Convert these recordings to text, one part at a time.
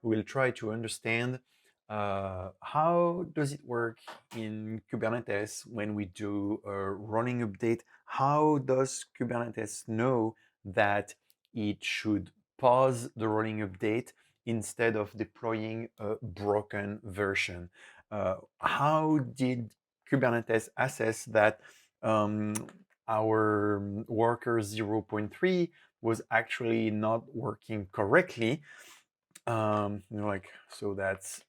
we'll try to understand how does it work in Kubernetes when we do a running update? How does Kubernetes know that it should pause the running update instead of deploying a broken version? How did Kubernetes assess that our worker 0.3 was actually not working correctly? So that's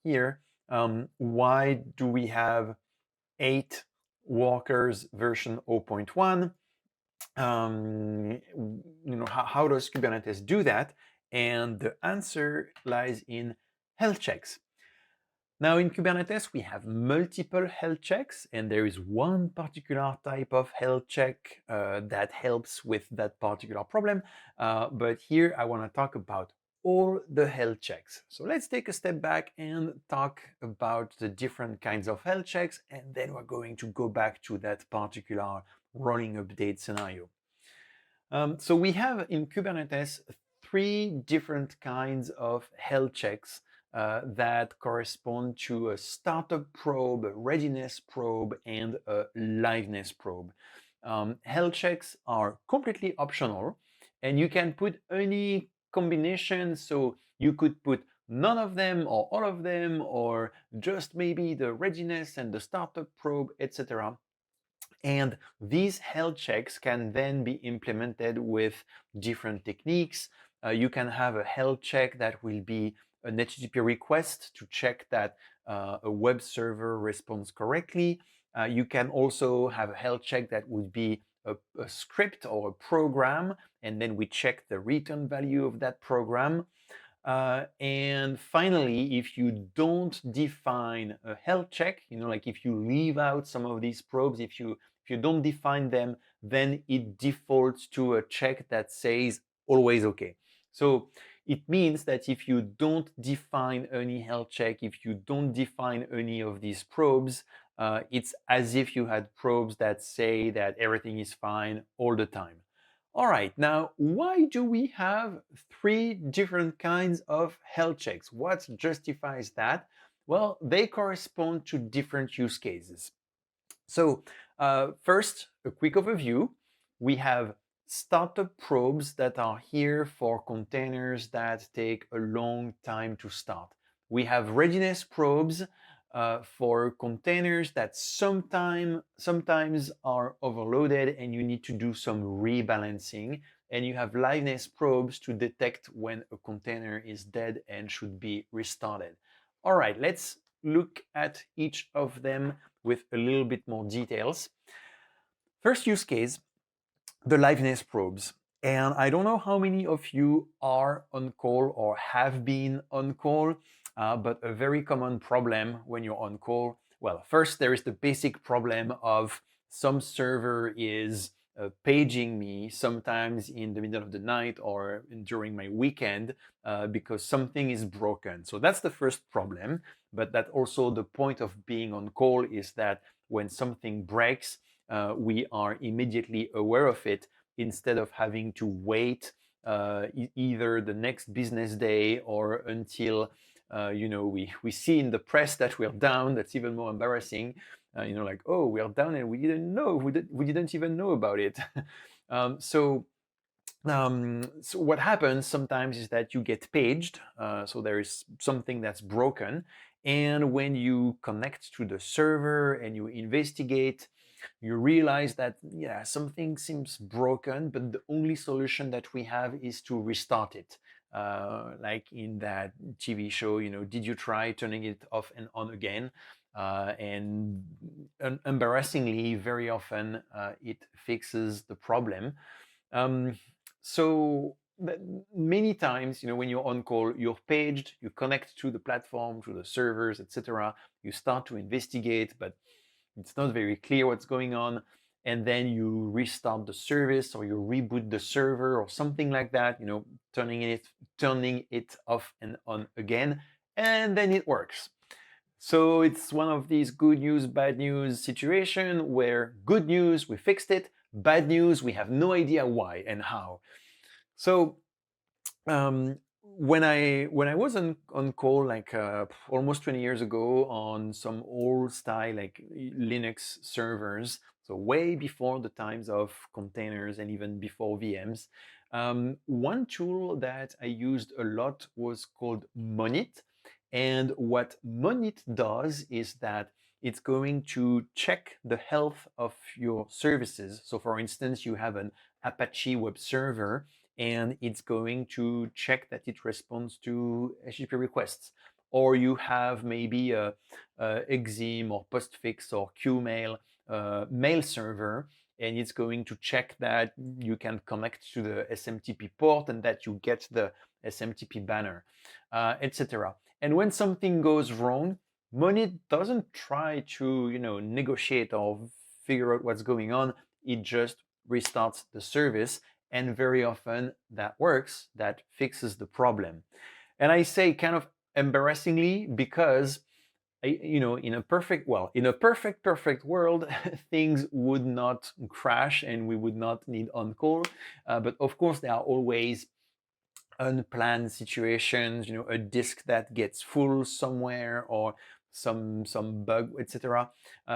here. Why do we have 8 workers version 0.1? How does Kubernetes do that? And the answer lies in health checks. Now in Kubernetes, we have multiple health checks, and there is one particular type of health check that helps with that particular problem. But here I want to talk about all the health checks. So let's take a step back and talk about the different kinds of health checks, and then we're going to go back to that particular rolling update scenario. So we have in Kubernetes 3 different kinds of health checks that correspond to a startup probe, a readiness probe, and a liveness probe. Health checks are completely optional, and you can put any combination. So you could put none of them or all of them, or just maybe the readiness and the startup probe, etc. And these health checks can then be implemented with different techniques. You can have a health check that will be an HTTP request to check that a web server responds correctly. You can also have a health check that would be a script or a program, and then we check the return value of that program. And finally, if you don't define a health check, like if you leave out some of these probes, if you don't define them, then it defaults to a check that says always okay. So it means that if you don't define any health check, if you don't define any of these probes, it's as if you had probes that say that everything is fine all the time. All right, now why do we have 3 different kinds of health checks? What justifies that? Well, they correspond to different use cases. So first, a quick overview. We have startup probes that are here for containers that take a long time to start. We have readiness probes for containers that sometimes are overloaded and you need to do some rebalancing. And you have liveness probes to detect when a container is dead and should be restarted. All right, let's look at each of them with a little bit more details. First use case, the liveness probes. And I don't know how many of you are on call or have been on call, but a very common problem when you're on call. Well, first there is the basic problem of some server is paging me sometimes in the middle of the night or during my weekend because something is broken. So that's the first problem, but that's also the point of being on call, is that when something breaks, we are immediately aware of it instead of having to wait either the next business day or until we see in the press that we're down. That's even more embarrassing. Like, oh, we're down and we didn't know. We didn't even know about it. So what happens sometimes is that you get paged. So there is something that's broken. And when you connect to the server and you investigate, you realize that, yeah, something seems broken, but the only solution that we have is to restart it. Like in that TV show, did you try turning it off and on again? And embarrassingly, very often it fixes the problem. So many times, when you're on call, you're paged, you connect to the platform, to the servers, etc. You start to investigate, but it's not very clear what's going on. And then you restart the service or you reboot the server or something like that, turning it off and on again, and then it works. So it's one of these good news, bad news situation where good news, we fixed it. Bad news, we have no idea why and how. So when I was on call like almost 20 years ago on some old style like Linux servers, so way before the times of containers and even before VMs, one tool that I used a lot was called Monit. And what Monit does is that it's going to check the health of your services. So for instance, you have an Apache web server and it's going to check that it responds to HTTP requests. Or you have maybe a Exim or Postfix or Qmail mail server, and it's going to check that you can connect to the SMTP port and that you get the SMTP banner, etc. And when something goes wrong, Monit doesn't try to, negotiate or figure out what's going on. It just restarts the service, and very often that works, that fixes the problem. And I say kind of embarrassingly because in a perfect world, things would not crash and we would not need on call. But of course, there are always unplanned situations, a disk that gets full somewhere or some bug, etc.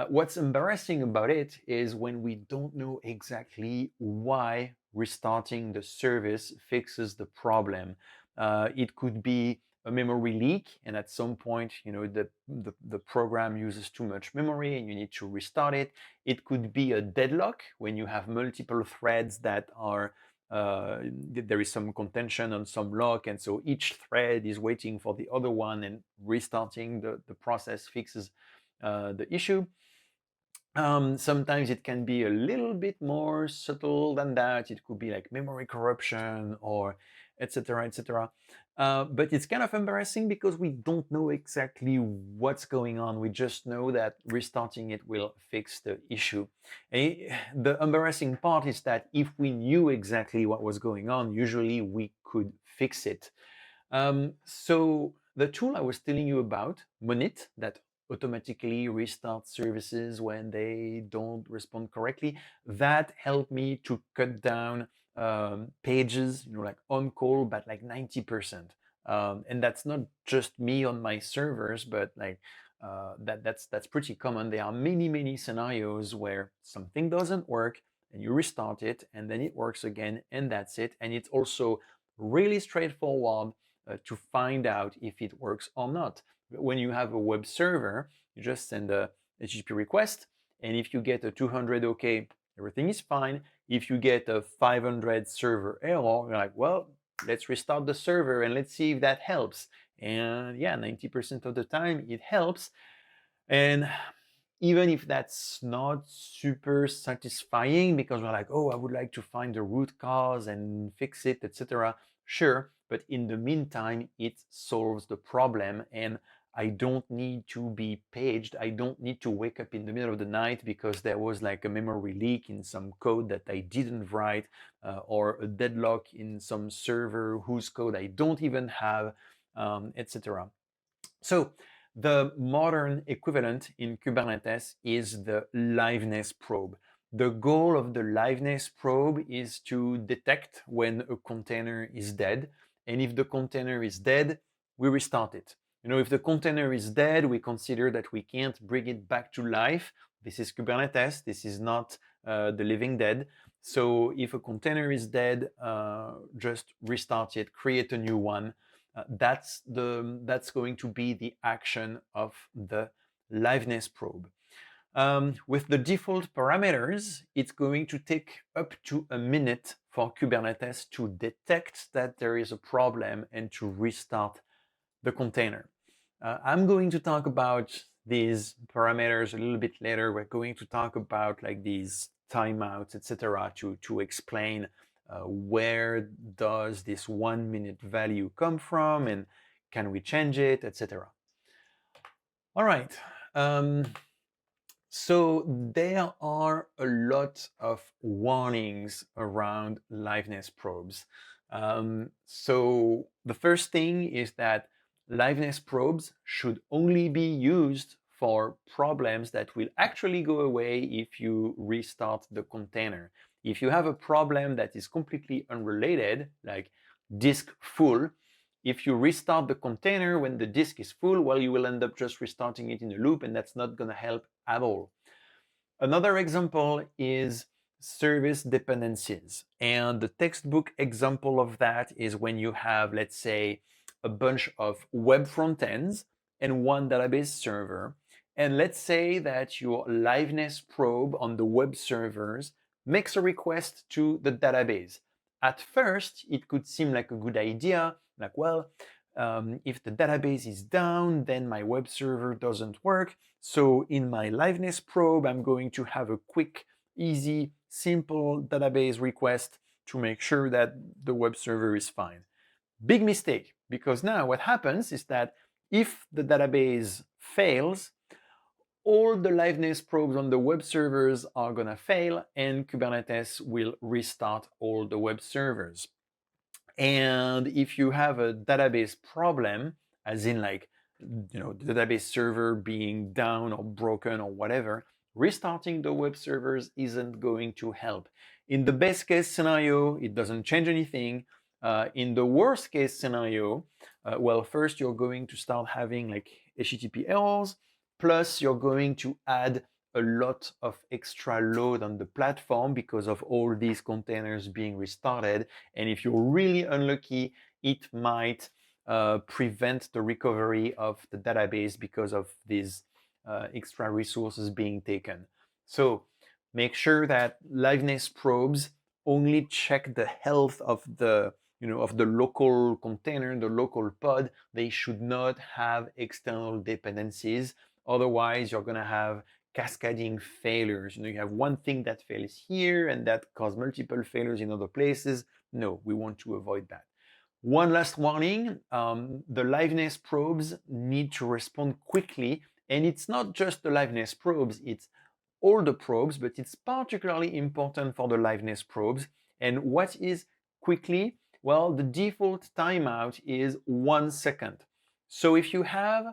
What's embarrassing about it is when we don't know exactly why restarting the service fixes the problem. It could be a memory leak, and at some point, the program uses too much memory and you need to restart it. It could be a deadlock when you have multiple threads that are there is some contention on some lock, and so each thread is waiting for the other one, and restarting the process fixes the issue. Sometimes it can be a little bit more subtle than that. It could be like memory corruption or etc., etc. But it's kind of embarrassing because we don't know exactly what's going on. We just know that restarting it will fix the issue. And the embarrassing part is that if we knew exactly what was going on, usually we could fix it. So the tool I was telling you about, Monit, that automatically restart services when they don't respond correctly, that helped me to cut down pages, like on call, but like 90%. And that's not just me on my servers, but like that's pretty common. There are many scenarios where something doesn't work and you restart it and then it works again and that's it. And it's also really straightforward to find out if it works or not. When you have a web server, you just send a HTTP request, and if you get a 200 OK, everything is fine. If you get a 500 server error, you're like, well, let's restart the server and let's see if that helps. And yeah, 90% of the time it helps. And even if that's not super satisfying because we're like, oh, I would like to find the root cause and fix it, etc. Sure, but in the meantime, it solves the problem, and I don't need to be paged. I don't need to wake up in the middle of the night because there was like a memory leak in some code that I didn't write, or a deadlock in some server whose code I don't even have, etc. So the modern equivalent in Kubernetes is the liveness probe. The goal of the liveness probe is to detect when a container is dead. And if the container is dead, we restart it. If the container is dead, we consider that we can't bring it back to life. This is Kubernetes. This is not the living dead. So if a container is dead, just restart it, create a new one. That's going to be the action of the liveness probe. With the default parameters, it's going to take up to a minute for Kubernetes to detect that there is a problem and to restart the container. I'm going to talk about these parameters a little bit later. We're going to talk about like these timeouts, etc., to explain where does this 1 minute value come from and can we change it, etc. All right. So there are a lot of warnings around liveness probes. So the first thing is that liveness probes should only be used for problems that will actually go away if you restart the container. If you have a problem that is completely unrelated, like disk full, If you restart the container when the disk is full, well, you will end up just restarting it in a loop, and that's not going to help at all. Another example is service dependencies. And the textbook example of that is when you have, let's say, a bunch of web front ends and one database server. And let's say that your liveness probe on the web servers makes a request to the database. At first, it could seem like a good idea, like, well, if the database is down, then my web server doesn't work. So in my liveness probe, I'm going to have a quick, easy, simple database request to make sure that the web server is fine. Big mistake, because now what happens is that if the database fails, all the liveness probes on the web servers are going to fail, and Kubernetes will restart all the web servers. And if you have a database problem, as in like, the database server being down or broken or whatever, restarting the web servers isn't going to help. In the best case scenario, it doesn't change anything. In the worst case scenario, well, first you're going to start having like HTTP errors, plus you're going to add a lot of extra load on the platform because of all these containers being restarted. And if you're really unlucky, it might prevent the recovery of the database because of these extra resources being taken. So make sure that liveness probes only check the health of the local container, the local pod. They should not have external dependencies. Otherwise, you're going to have cascading failures. You have one thing that fails here and that causes multiple failures in other places. No, we want to avoid that. One last warning, the liveness probes need to respond quickly, and it's not just the liveness probes, it's all the probes, but it's particularly important for the liveness probes. And what is quickly? Well, the default timeout is 1 second. So if you have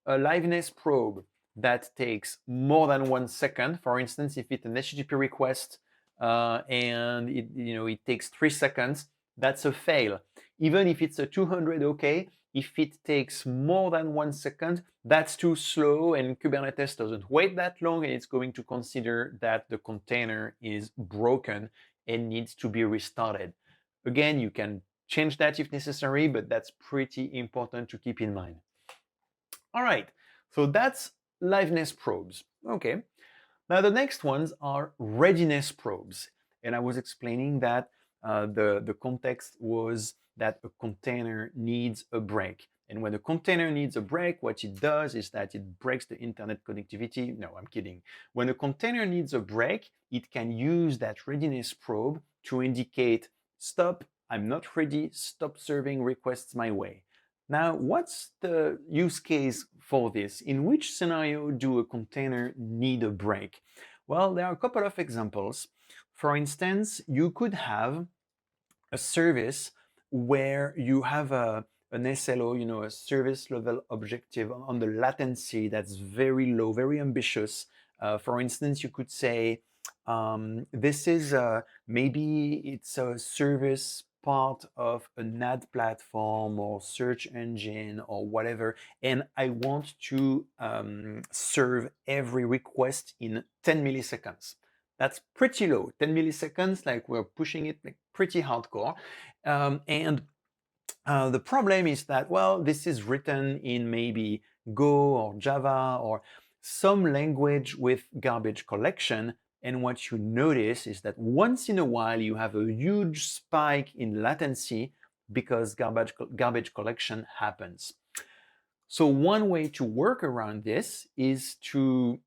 a liveness probe that takes more than 1 second, for instance, if it's an HTTP request and it takes 3 seconds, that's a fail. Even if it's a 200 OK, if it takes more than 1 second, that's too slow, and Kubernetes doesn't wait that long, and it's going to consider that the container is broken and needs to be restarted. Again, you can change that if necessary, but that's pretty important to keep in mind. All right, so that's liveness probes. Okay, now the next ones are readiness probes. And I was explaining that the context was that a container needs a break. And when a container needs a break, what it does is that it breaks the internet connectivity. No, I'm kidding. When a container needs a break, it can use that readiness probe to indicate, stop, I'm not ready, stop serving requests my way. Now, what's the use case for this? In which scenario do a container need a break? Well, there are a couple of examples. For instance, you could have a service where you have an SLO, a service level objective on the latency that's very low, very ambitious. For instance, you could say, this is maybe it's a service part of an ad platform or search engine or whatever, and I want to serve every request in 10 milliseconds. That's pretty low. 10 milliseconds, like we're pushing it like pretty hardcore. And the problem is that, well, this is written in maybe Go or Java or some language with garbage collection. And what you notice is that once in a while you have a huge spike in latency because garbage collection happens. So one way to work around this is to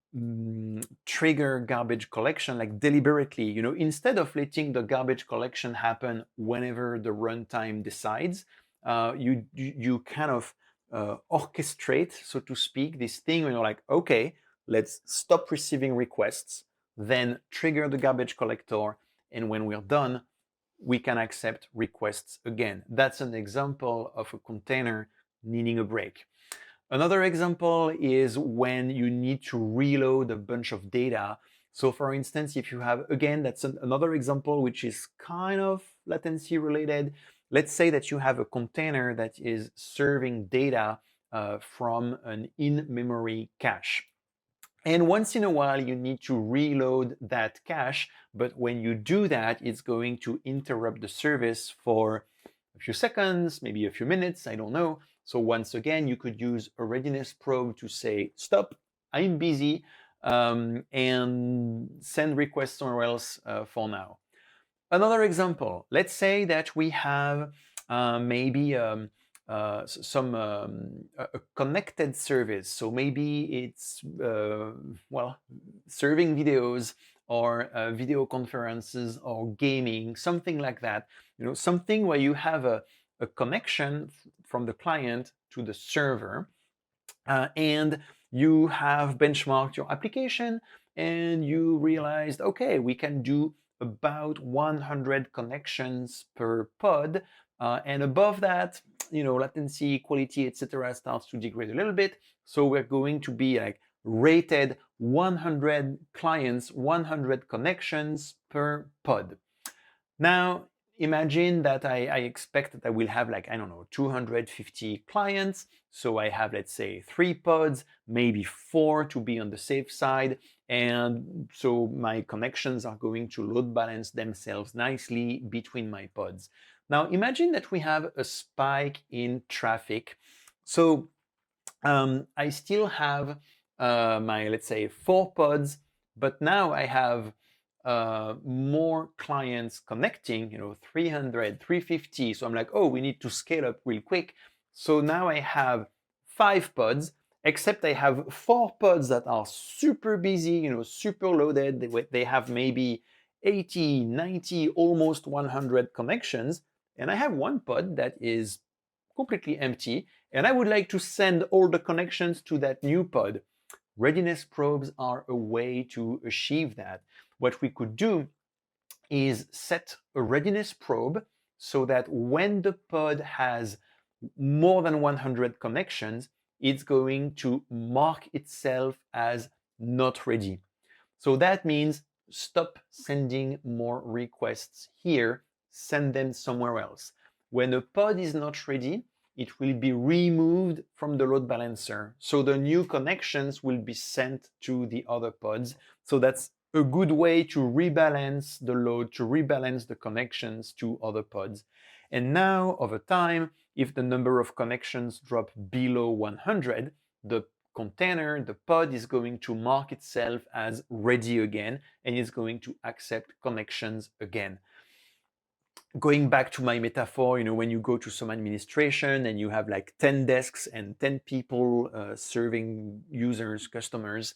trigger garbage collection like deliberately. Instead of letting the garbage collection happen whenever the runtime decides, you kind of orchestrate, so to speak, this thing when you're like, okay, let's stop receiving requests, then trigger the garbage collector, and when we're done, we can accept requests again. That's an example of a container needing a break. Another example is when you need to reload a bunch of data. So for instance, if you have, again, that's another example which is kind of latency related. let's say that you have a container that is serving data from an in-memory cache. And once in a while, you need to reload that cache, but when you do that, it's going to interrupt the service for a few seconds, maybe a few minutes, I don't know. So once again, you could use a readiness probe to say, stop, I'm busy, and send requests somewhere else for now. Another example, let's say that we have maybe a connected service. So maybe it's, well, serving videos or video conferences or gaming, something like that. You know, something where you have a connection from the client to the server, and you have benchmarked your application and you realized, okay, we can do about 100 connections per pod, and above that, you know, latency, quality, etc. starts to degrade a little bit. So we're going to be like rated 100 clients, 100 connections per pod. Now, imagine that I expect that I will have like, I don't know, 250 clients. So I have, let's say, 3 pods, maybe 4 to be on the safe side. And so my connections are going to load balance themselves nicely between my pods. Now, imagine that we have a spike in traffic. So I still have my, let's say, 4 pods, but now I have more clients connecting, you know, 300, 350. So I'm like, oh, we need to scale up real quick. So now I have 5 pods, except I have 4 pods that are super busy, you know, super loaded. They have maybe 80, 90, almost 100 connections. And I have 1 pod that is completely empty, and I would like to send all the connections to that new pod. Readiness probes are a way to achieve that. What we could do is set a readiness probe so that when the pod has more than 100 connections, it's going to mark itself as not ready. So that means stop sending more requests here, send them somewhere else. When a pod is not ready, it will be removed from the load balancer. So the new connections will be sent to the other pods. So that's a good way to rebalance the load, to rebalance the connections to other pods. And now, over time, if the number of connections drop below 100, the container, the pod, is going to mark itself as ready again, and is going to accept connections again. Going back to my metaphor, you know, when you go to some administration and you have like 10 desks and 10 people serving users, customers,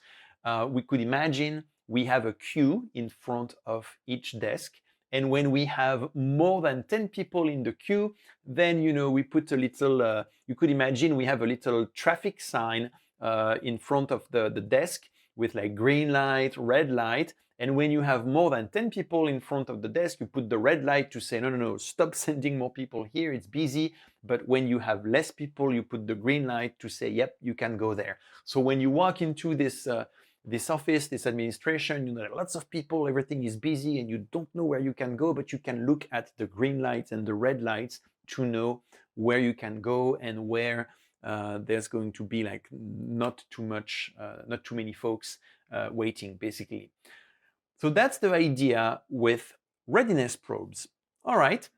we could imagine we have a queue in front of each desk. And when we have more than 10 people in the queue, then, you know, we put a little, you could imagine we have a little traffic sign in front of the desk with like green light, red light. And when you have more than 10 people in front of the desk, you put the red light to say, no, stop sending more people here, it's busy. But when you have less people, you put the green light to say, yep, you can go there. So when you walk into this office, this administration, you know, there are lots of people, everything is busy, and you don't know where you can go, but you can look at the green lights and the red lights to know where you can go and where there's going to be like not too many folks waiting, basically. So that's the idea with readiness probes. All right.